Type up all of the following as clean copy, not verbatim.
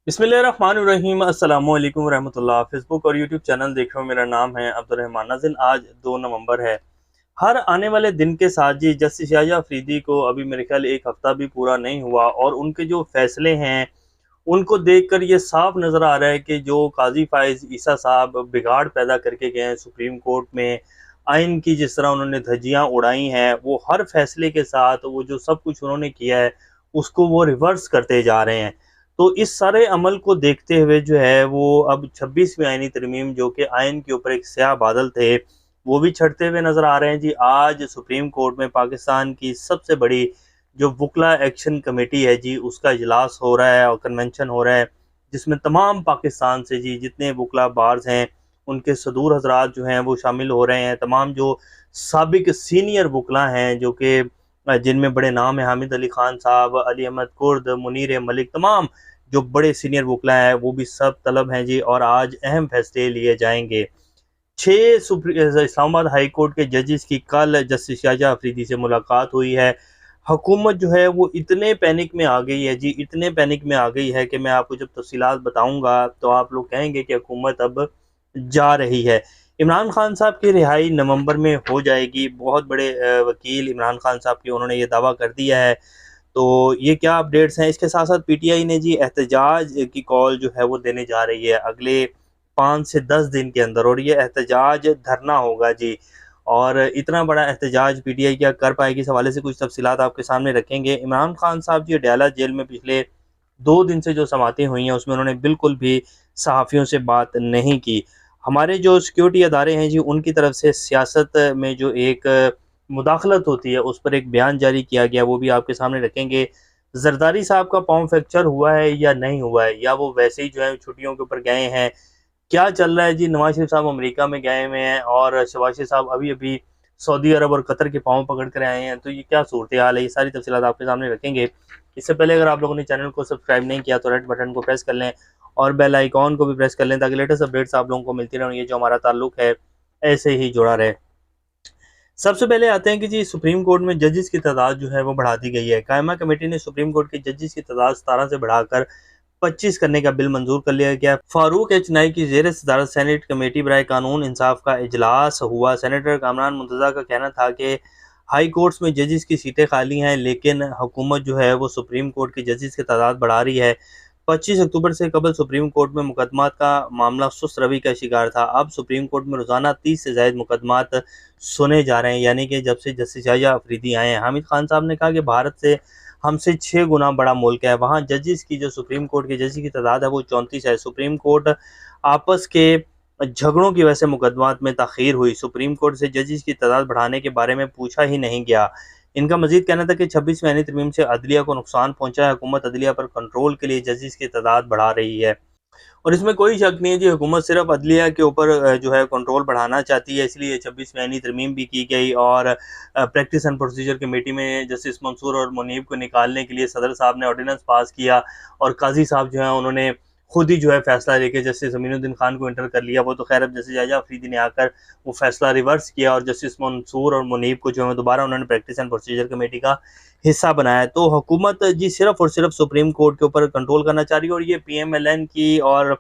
बिस्मिल्लाहिर्रहमानिर्रहीम अस्सलाम वालेकुम रहमतुल्लाह। फेसबुक और यूट्यूब चैनल देख रहे हो, मेरा नाम है अब्दुर्रहमान नाज़िन। आज 2 नवंबर है। हर आने वाले दिन के साथ जी जस्टिस याहिया अफरीदी को अभी मेरे ख्याल 1 हफ्ता भी पूरा नहीं हुआ और उनके जो फैसले हैं उनको देखकर ये साफ नज़र आ रहा है कि जो काजी फाइज ईसा साहब बिगाड़ पैदा करके गए हैं सुप्रीम कोर्ट में, आइन की जिस तरह उन्होंने धज्जियां उड़ाई हैं, वो हर फैसले के साथ वो जो सब कुछ उन्होंने किया है उसको वो रिवर्स करते जा रहे हैं। तो इस सारे अमल को देखते हुए जो है वो अब 26वीं आइनी तरमीम, जो कि आइन के ऊपर एक स्याह बादल थे, वो भी छटते हुए नज़र आ रहे हैं जी। आज सुप्रीम कोर्ट में पाकिस्तान की सबसे बड़ी जो वकला एक्शन कमेटी है जी, उसका इजलास हो रहा है और कन्वेंशन हो रहा है, जिसमें तमाम पाकिस्तान से जी जितने वकला बार्स हैं उनके सदूर हजरात जो हैं वो शामिल हो रहे हैं। तमाम जो साबिक सीनियर वकला हैं, जो कि जिनमें बड़े नाम हैं, हामिद अली खान साहब, अली अहमद कुर्द, मुनीर मलिक, तमाम जो बड़े सीनियर वकला हैं वो भी सब तलब हैं जी। और आज अहम फैसले लिए जाएंगे। 6 इस्लामाबाद हाई कोर्ट के जजेस की कल जस्टिस याहिया अफरीदी से मुलाकात हुई है। हुकूमत जो है वो इतने पैनिक में आ गई है जी, इतने पैनिक में आ गई है कि मैं आपको जब तफसीलात बताऊंगा तो आप लोग कहेंगे कि हुकूमत अब जा रही है। इमरान खान साहब की रिहाई नवंबर में हो जाएगी। बहुत बड़े वकील इमरान खान साहब के, उन्होंने ये दावा कर दिया है। तो ये क्या अपडेट्स हैं। इसके साथ साथ पीटीआई ने जी एहतजाज की कॉल जो है वो देने जा रही है अगले 5 से 10 दिन के अंदर, और ये एहतजाज धरना होगा जी। और इतना बड़ा एहतजाज पीटीआई क्या कर पाएगी, इस हवाले से कुछ तफसीलात आपके सामने रखेंगे। इमरान खान साहब जी डयाला जेल में पिछले 2 दिन से जो समातें हुई हैं उसमें उन्होंने बिल्कुल भी सहाफ़ियों से बात नहीं की। हमारे जो सिक्योरिटी अदारे हैं जी, उनकी तरफ से सियासत में जो एक मुदाखलत होती है उस पर एक बयान जारी किया गया, वो भी आपके सामने रखेंगे। जरदारी साहब का पाँव फ्रैक्चर हुआ है या नहीं हुआ है, या वो वैसे ही जो है छुट्टियों के ऊपर गए हैं, क्या चल रहा है जी। नवाज शरीफ साहब अमेरिका में गए हुए हैं और शहबाज शरीफ साहब अभी अभी सऊदी अरब और कतर के पाँव पकड़ कर आए हैं। तो ये क्या सूरत हाल है, ये सारी तफसीलात आपके सामने रखेंगे। इससे पहले अगर आप लोगों ने चैनल को सब्सक्राइब नहीं किया तो रेड बटन को प्रेस कर लें और बेल आइकॉन को भी प्रेस कर लें, ताकि लेटेस्ट अपडेट्स आप लोगों को मिलती रहें। ये जो हमारा ताल्लुक है ऐसे ही जुड़ा रहे। सबसे पहले आते हैं कि जी सुप्रीम कोर्ट में जजेस की तादाद जो है वो बढ़ा दी गई है। कायमा कमेटी ने सुप्रीम कोर्ट के जजेस की तादाद 17 से बढ़ाकर 25 करने का बिल मंजूर कर लिया गया। फारूक एच नाई की जेर सदारत सेनेट कमेटी बराए कानून इंसाफ का इजलास हुआ। सेनेटर कामरान मुंतजा का कहना था कि हाई कोर्ट्स में जजेस की सीटें खाली हैं, लेकिन हुकूमत जो है वो सुप्रीम कोर्ट के जजेस की तादाद बढ़ा रही है। 25 अक्टूबर से कबल सुप्रीम कोर्ट में मुकदमात का मामला सुस्त रवि का शिकार था। अब सुप्रीम कोर्ट में रोजाना 30 से ज्यादा मुकदमात सुने जा रहे हैं, यानी कि जब से जस्टिस याहिया अफरीदी आए हैं। हामिद खान साहब ने कहा कि भारत से हमसे 6 गुना बड़ा मुल्क है, वहाँ जजेस की, जो सुप्रीम कोर्ट के जजेस की तादाद है वो 34 है। सुप्रीम कोर्ट आपस के झगड़ों की वजह से मुकदमात में ताखीर हुई। सुप्रीम कोर्ट से जजेस की तादाद बढ़ाने के बारे में पूछा ही नहीं गया। इनका मजीद कहना था कि 26वीं आईनी तरमीम से अदलिया को नुकसान पहुंचा है। हुकूमत अदलिया पर कंट्रोल के लिए जजेस की तादाद बढ़ा रही है, और इसमें कोई शक नहीं है जी, हुकूमत सिर्फ अदलिया के ऊपर जो है कंट्रोल बढ़ाना चाहती है, इसलिए 26वीं आईनी तरमीम भी की गई। और प्रैक्टिस एंड प्रोसीजर कमेटी में जस्टिस मंसूर और मुनीब को निकालने के लिए सदर साहब ने ऑर्डिनेंस पास किया, और काजी साहब जो है उन्होंने खुद ही जो है फैसला लेके जस्टिस अमीनुद्दीन खान को इंटर कर लिया। वो तो खैर अब जस्टिस याहिया अफरीदी ने आकर वो फैसला रिवर्स किया और जस्टिस मंसूर और मुनीब को जो है दोबारा उन्होंने प्रैक्टिस एंड प्रोसीजर कमेटी का हिस्सा बनाया है। तो हुकूमत जी सिर्फ और सिर्फ सुप्रीम कोर्ट के ऊपर कंट्रोल करना चाह रही है, और ये पीएमएलएन की और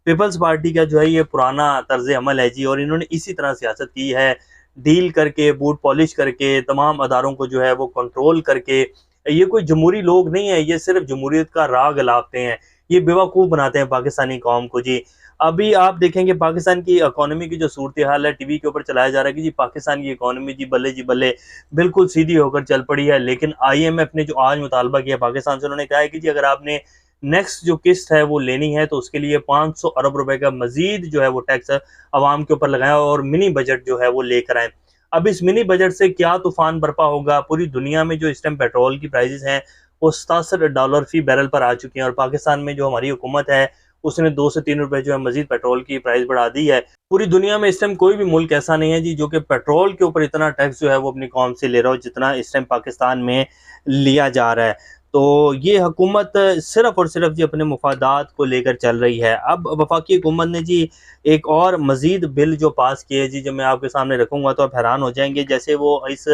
पीपल्स पार्टी का जो है ये पुराना तर्ज अमल है जी। और इन्होंने इसी तरह सियासत की है, डील करके, बूट पॉलिश करके, तमाम अदारों को जो है वो कंट्रोल करके। ये कोई जमहूरी लोग नहीं है, ये सिर्फ जमहूरियत का राग लाते हैं, ये बेवकूफ़ बनाते हैं पाकिस्तानी कौम को जी। अभी आप देखेंगे पाकिस्तान की इकोनॉमी की जो सूरत हाल है, टीवी के ऊपर चलाया जा रहा है कि जी पाकिस्तान की इकोनॉमी जी बल्ले बिल्कुल सीधी होकर चल पड़ी है। लेकिन आईएमएफ ने जो आज मुतालबा किया पाकिस्तान से, उन्होंने कहा है कि जी अगर आपने नेक्स्ट जो किस्त है वो लेनी है तो उसके लिए 500 अरब रुपए का मजीद जो है वो टैक्स आवाम के ऊपर लगाएं और मिनी बजट जो है वो लेकर आए। अब इस मिनी बजट से क्या तूफान बरपा होगा। पूरी दुनिया में जो इस टाइम पेट्रोल की प्राइसेस हैं वो $67 फी बैरल पर आ चुकी हैं, और पाकिस्तान में जो हमारी हुकूमत है उसने 2 से 3 रुपए जो है मजीद पेट्रोल की प्राइस बढ़ा दी है। पूरी दुनिया में इस टाइम कोई भी मुल्क ऐसा नहीं है जी जो कि पेट्रोल के ऊपर इतना टैक्स जो है वो अपनी कौम से ले रहा हो जितना इस टाइम पाकिस्तान में लिया जा रहा है। तो ये हुकूमत सिर्फ और सिर्फ जी अपने मुफादात को लेकर चल रही है। अब वफाकी हुकूमत ने जी एक और मजीद बिल जो पास किए जी, जो मैं आपके सामने रखूंगा तो आप हैरान हो जाएंगे। जैसे वो इस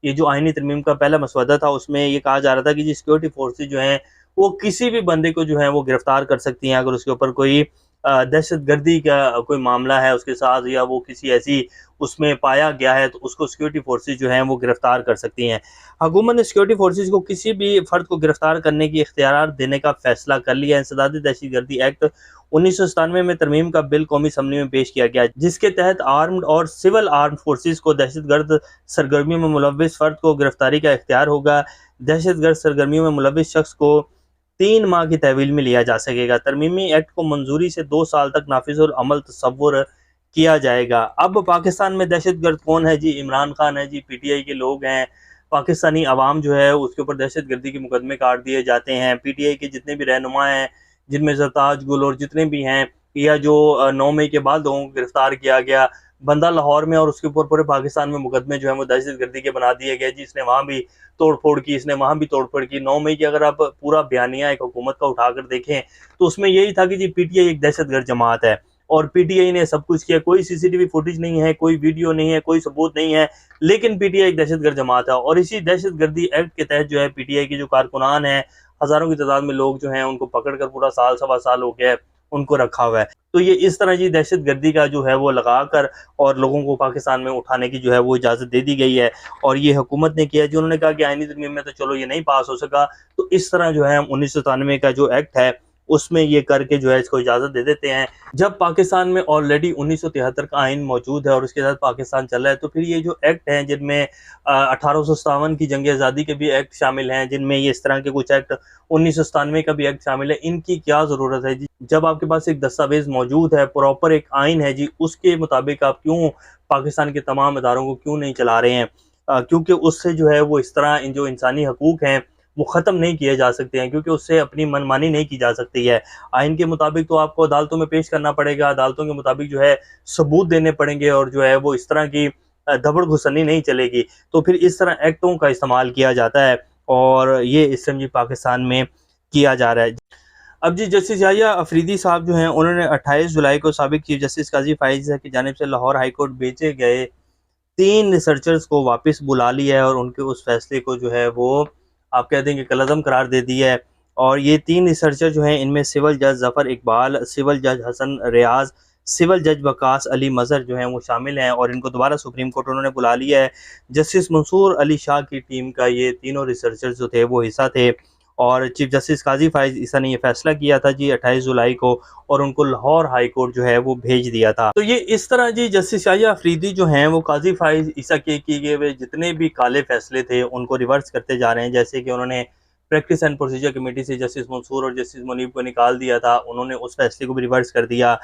ये जो आइनी तरमीम का पहला मसवदा था उसमें ये कहा जा रहा था कि जी सिक्योरिटी फोर्सेज जो हैं वो किसी भी बंदे को जो है वो गिरफ्तार कर सकती हैं अगर उसके ऊपर कोई दहशतगर्दी का कोई मामला है उसके साथ, या वो किसी ऐसी उसमें पाया गया है, तो उसको सिक्योरिटी फोर्सेस जो हैं वो गिरफ्तार कर सकती हैं। हुकूमत ने सिक्योरिटी फोर्सेस को किसी भी फ़र्द को गिरफ्तार करने की इख्तियार देने का फैसला कर लिया है। इंसदादी दहशतगर्दी एक्ट 1997 में तरमीम का बिल कौमी असम्बली में पेश किया गया, जिसके तहत आर्म्ड और सिविल आर्म फोर्सेस को दहशतगर्द सरगर्मियों में मुलव्विस फ़र्द को गिरफ्तारी का इख्तियार होगा। दहशतगर्द सरगर्मियों में मुलव्विस शख्स को 3 माह की तहवील में लिया जा सकेगा। तरमीमी एक्ट को मंजूरी से 2 साल तक नाफिजुल अमल तसव्वुर किया जाएगा। अब पाकिस्तान में दहशतगर्द कौन है जी? इमरान खान है जी, पीटीआई के लोग हैं। पाकिस्तानी अवाम जो है उसके ऊपर दहशतगर्दी के मुकदमे काट दिए जाते हैं। पीटीआई के जितने भी रहनुमा हैं, जिनमें सरताज गुल और जितने भी हैं, या जो 9 मई के बाद लोगों को गिरफ्तार किया गया, बंदा लाहौर में और उसके ऊपर पूरे पाकिस्तान में मुकदमे जो है वो दहशतगर्दी के बना दिए गए जी। इसने वहाँ भी तोड़फोड़ की, इसने वहाँ भी तोड़फोड़ की। 9 मई की अगर आप पूरा बयानिया एक हुकूमत का उठाकर देखें तो उसमें यही था कि जी पीटीआई एक दहशतगर्द जमात है और पीटीआई ने सब कुछ किया। कोई सीसीटीवी फुटेज नहीं है, कोई वीडियो नहीं है, कोई सबूत नहीं है, लेकिन पीटीआई एक दहशतगर्द जमात है। और इसी दहशतगर्दी एक्ट के तहत जो है पीटीआई के जो कारकुनान हैं, हज़ारों की तादाद में लोग जो हैं उनको पकड़कर पूरा साल सवा साल हो गया है उनको रखा हुआ है। तो ये इस तरह की दहशतगर्दी का जो है वो लगाकर और लोगों को पाकिस्तान में उठाने की जो है वो इजाज़त दे दी गई है। और ये हुकूमत ने किया, जो उन्होंने कहा कि आईनी तरमीम में तो चलो ये नहीं पास हो सका, तो इस तरह जो है हम 1997 का जो एक्ट है उसमें ये करके जो है इसको इजाज़त दे देते हैं। जब पाकिस्तान में ऑलरेडी 1973 का आइन मौजूद है और उसके साथ पाकिस्तान चल रहा है, तो फिर ये जो एक्ट हैं जिनमें 1857 की जंग आज़ादी के भी एक्ट शामिल हैं, जिनमें ये इस तरह के कुछ एक्ट 1997 का भी एक्ट शामिल है, इनकी क्या ज़रूरत है जी? जब आपके पास एक दस्तावेज़ मौजूद है, प्रॉपर एक आइन है जी, उसके मुताबिक आप क्यों पाकिस्तान के तमाम इदारों को क्यों नहीं चला रहे हैं? क्योंकि उससे जो है वो इस तरह जो इंसानी हकूक़ हैं वो ख़त्म नहीं किए जा सकते हैं, क्योंकि उससे अपनी मनमानी नहीं की जा सकती है। आइन के मुताबिक तो आपको अदालतों में पेश करना पड़ेगा, अदालतों के मुताबिक जो है सबूत देने पड़ेंगे और जो है वो इस तरह की दबड़ घुसनी नहीं चलेगी। तो फिर इस तरह एक्टों का इस्तेमाल किया जाता है और ये इस टाइम जी पाकिस्तान में किया जा रहा है। अब जी जस्टिस याहिया अफरीदी साहब जो हैं उन्होंने 28 जुलाई को साबिक चीफ जस्टिस काजी फाइज़ की जानिब से लाहौर हाई कोर्ट भेजे गए 3 रिसर्चर्स को वापस बुला लिया है और उनके उस फैसले को जो है वो आप कह दें कि कलअदम करार दे दिया है। और ये 3 रिसर्चर जो हैं इनमें सिविल जज ज़फ़र इकबाल, सिविल जज हसन रियाज़, सिविल जज वकास अली मज़हर जो हैं वो शामिल हैं और इनको दोबारा सुप्रीम कोर्ट उन्होंने बुला लिया है। जस्टिस मंसूर अली शाह की टीम का ये तीनों रिसर्चर्स जो थे वो हिस्सा थे और चीफ जस्टिस काजी फाइज़ ईसा ने ये फैसला किया था जी 28 जुलाई को और उनको लाहौर हाई कोर्ट जो है वो भेज दिया था। तो ये इस तरह जी जस्टिस याहिया अफरीदी जो हैं वो काजी फाइज़ ईसा के किए गए हुए जितने भी काले फैसले थे उनको रिवर्स करते जा रहे हैं। जैसे कि उन्होंने प्रैक्टिस एंड प्रोसीजर कमेटी से जस्टिस मंसूर और जस्टिस मुनीब को निकाल दिया था, उन्होंने उस फैसले को भी रिवर्स कर दिया।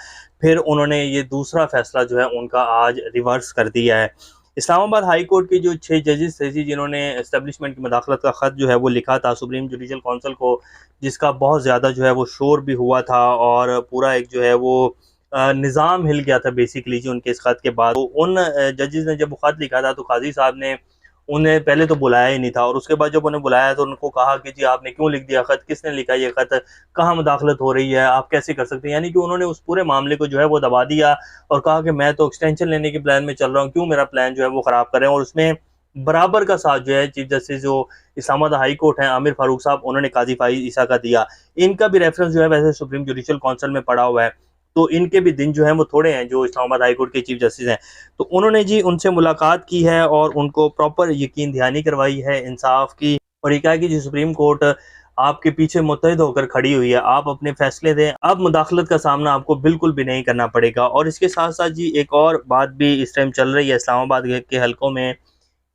फिर उन्होंने ये दूसरा फैसला जो है उनका आज रिवर्स कर दिया है। इस्लामाबाद हाई कोर्ट के जो 6 जजेस थे जी जिन्होंने एस्टेब्लिशमेंट की मदाखलत का ख़त जो है वो लिखा था सुप्रीम जुडिशल काउंसिल को, जिसका बहुत ज़्यादा जो है वो शोर भी हुआ था और पूरा एक जो है वो निज़ाम हिल गया था बेसिकली जी उनके इस ख़त के बाद। तो उन जजेस ने जब वो ख़त लिखा था तो काजी साहब ने उन्हें पहले तो बुलाया ही नहीं था और उसके बाद जब उन्हें बुलाया तो उनको कहा कि जी आपने क्यों लिख दिया ख़त, किसने लिखा ये ख़त, कहाँ मुदाखलत हो रही है, आप कैसे कर सकते हैं। यानी कि उन्होंने उस पूरे मामले को जो है वो दबा दिया और कहा कि मैं तो एक्सटेंशन लेने के प्लान में चल रहा हूँ, क्यों मेरा प्लान जो है वो ख़राब कर रहे हैं। और उसमें बराबर का साथ जो है चीफ जस्टिस जो इस्लामाबाद हाई कोर्ट हैं आमिर फारूक साहब उन्होंने काजी फाइज़ ईसा का दिया। इनका भी रेफरेंस जो है वैसे सुप्रीम जुडिशल काउंसिल में पड़ा हुआ है, तो इनके भी दिन जो है वो थोड़े हैं जो इस्लामाबाद हाई कोर्ट के चीफ जस्टिस हैं। तो उन्होंने जी उनसे मुलाकात की है और उनको प्रॉपर यकीन दहानी करवाई है इंसाफ की और ये कहा कि जी सुप्रीम कोर्ट आपके पीछे मुत्तहिद होकर खड़ी हुई है, आप अपने फैसले दें, अब मुदाखलत का सामना आपको बिल्कुल भी नहीं करना पड़ेगा। और इसके साथ साथ जी एक और बात भी इस टाइम चल रही है इस्लामाबाद के हलकों में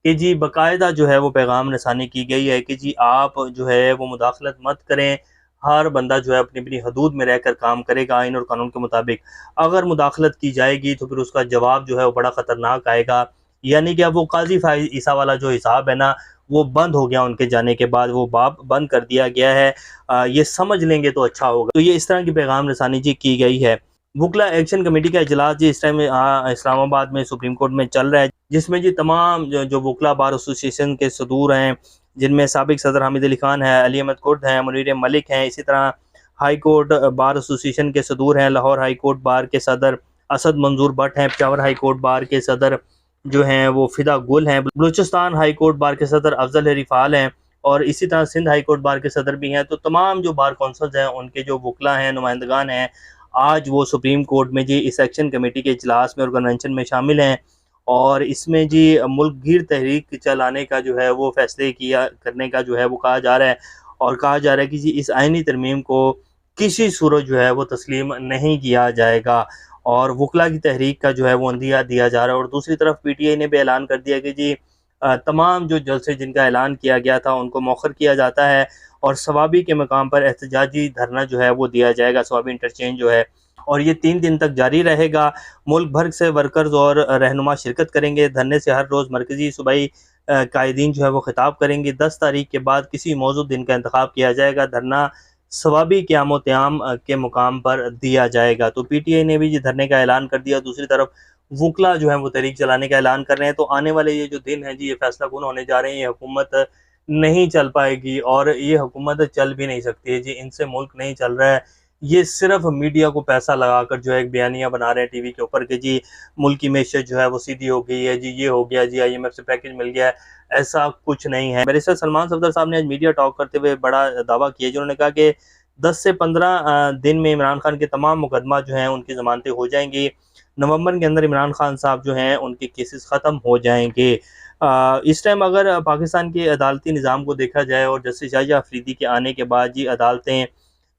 कि जी बाकायदा जो है वो पैगाम रसानी की गई है कि जी आप जो है वो मुदाखलत मत करें, हर बंदा जो है अपनी अपनी हदूद में रहकर काम करेगा आइन और कानून के मुताबिक। अगर मुदाखलत की जाएगी तो फिर उसका जवाब जो है वो बड़ा ख़तरनाक आएगा। यानी कि अब वो काजी फाइज़ ईसा वाला जो हिसाब है ना वो बंद हो गया, उनके जाने के बाद वो बाब बंद कर दिया गया है। ये समझ लेंगे तो अच्छा होगा। तो ये इस तरह की पैगाम रसानी जी की गई है। वुकला एक्शन कमेटी का इजलास जी इस टाइम इस्लामाबाद में सुप्रीम कोर्ट में चल रहा है, जिसमें जी तमाम जो वुकला बार एसोसिएशन के सदूर हैं, जिनमें साबिक सदर हामिद अली खान है, अली अहमद कुर्द हैं, मुनीर मलिक हैं, इसी तरह हाई कोर्ट बार एसोसिएशन के सदूर हैं, लाहौर हाई कोर्ट बार के सदर असद मंजूर भट्ट हैं, पेशावर हाई कोर्ट बार के सदर जो हैं वो फिदा गुल हैं, बलूचिस्तान हाई कोर्ट बार के सदर अफजल रिफाल हैं और इसी तरह सिंध हाई कोर्ट बार के सदर भी हैं। तो तमाम जो बार कौंसल्स हैं उनके जो वकला हैं, नुमाइंदगान हैं, आज वो सुप्रीम कोर्ट में जी इस एक्शन कमेटी के इजलास में और कन्वेंशन में शामिल हैं और इसमें जी मुल्क गिर तहरीक चलाने का जो है वो फैसले किया करने का जो है वो कहा जा रहा है और कहा जा रहा है कि जी इस आइनी तरमीम को किसी सूरत जो है वो तस्लीम नहीं किया जाएगा और वकला की तहरीक का जो है वो अंदिया दिया जा रहा है। और दूसरी तरफ पीटीआई ने भी ऐलान कर दिया कि जी तमाम जो जलसे जिनका ऐलान किया गया था उनको मौखर किया जाता है और सवाबी के मकाम पर एहतजाजी धरना जो है वो दिया जाएगा, सवाबी इंटरचेंज जो है, और ये 3 दिन तक जारी रहेगा। मुल्क भर से वर्कर्स और रहनुमा शिरकत करेंगे। धरने से हर रोज़ मरकज़ी सूबाई कायदीन जो है वो खिताब करेंगे। 10 तारीख के बाद किसी मौजूद दिन का इंतखाब किया जाएगा। धरना सवाबी क़याम-ओ-क़याम के मुकाम पर दिया जाएगा। तो पीटीआई ने भी ये धरने का ऐलान कर दिया। दूसरी तरफ वकला जो है वो तहरीक चलाने का ऐलान कर रहे हैं। तो आने वाले ये जो दिन हैं जी, ये फैसला कुन होने जा रहे हैं। ये हुकूमत नहीं चल पाएगी और ये हुकूमत चल भी नहीं सकती है जी, इनसे मुल्क नहीं चल रहा है। ये सिर्फ मीडिया को पैसा लगाकर जो है एक बयानिया बना रहे हैं टीवी के ऊपर कि जी मुल्क की मैशत जो है वो सीधी हो गई है, जी ये हो गया, जी आईएमएफ से पैकेज मिल गया है। ऐसा कुछ नहीं है। बैरिस्टर सलमान सफदर साहब ने आज मीडिया टॉक करते हुए बड़ा दावा किया, जिन्होंने कहा कि 10 से 15 दिन में इमरान खान के तमाम मुकदमा जो हैं उनकी ज़मानतें हो जाएंगी। नवंबर के अंदर इमरान खान साहब जो हैं उनके केसेस ख़त्म हो जाएंगे। इस टाइम अगर पाकिस्तान के अदालती निज़ाम को देखा जाए और जस्टिस शाहजहाँ अफरीदी के आने के बाद जी अदालतें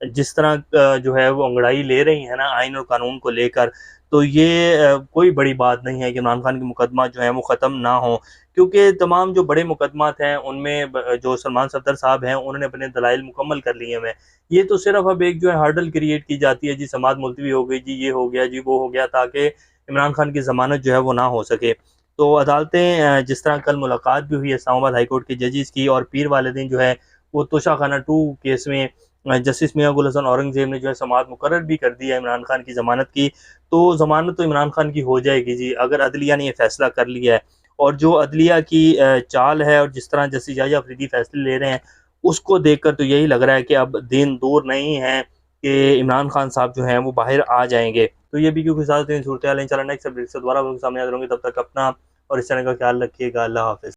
जिस तरह जो है वो अंगड़ाई ले रही हैं ना आइन और कानून को लेकर, तो ये कोई बड़ी बात नहीं है कि इमरान खान के मुकदमा जो हैं वो ख़त्म ना हों, क्योंकि तमाम जो बड़े मुकदमात हैं उनमें जो सलमान सफदर साहब हैं उन्होंने अपने दलाइल मुकम्मल कर लिए हैं। ये तो सिर्फ अब एक जो है हर्डल क्रिएट की जाती है जी, समाअत मुलतवी हो गई जी, ये हो गया जी, वो हो गया, ताकि इमरान खान की ज़मानत जो है वो ना हो सके। तो अदालतें जिस तरह कल मुलाकात भी हुई है इस्लामाबाद हाई कोर्ट के जजेस की, और पीर वाले दिन जो है वो तोशाखाना 2 केस में जस्टिस मियां गुल हसन औरंगज़ेब ने जो है समाअत मुकर्रर भी कर दी है इमरान खान की ज़मानत की। तो ज़मानत तो इमरान खान की हो जाएगी जी, अगर अदलिया ने ये फ़ैसला कर लिया है। और जो अदलिया की चाल है और जिस तरह जस्टिस शाहजहाँ अफरीदी फ़ैसले ले रहे हैं, उसको देखकर तो यही लग रहा है कि अब दिन दूर नहीं है कि इमरान खान साहब जो हैं वो बाहर आ जाएँगे। तो ये भी क्योंकि साथ सूरत हाल, इंशाल्लाह नेक्स्ट अपडेट से दोबारा आपके सामने हाज़िर होंगे। तब तक अपना और इस चैनल का ख्याल रखिएगा। अल्लाह हाफ़िज़।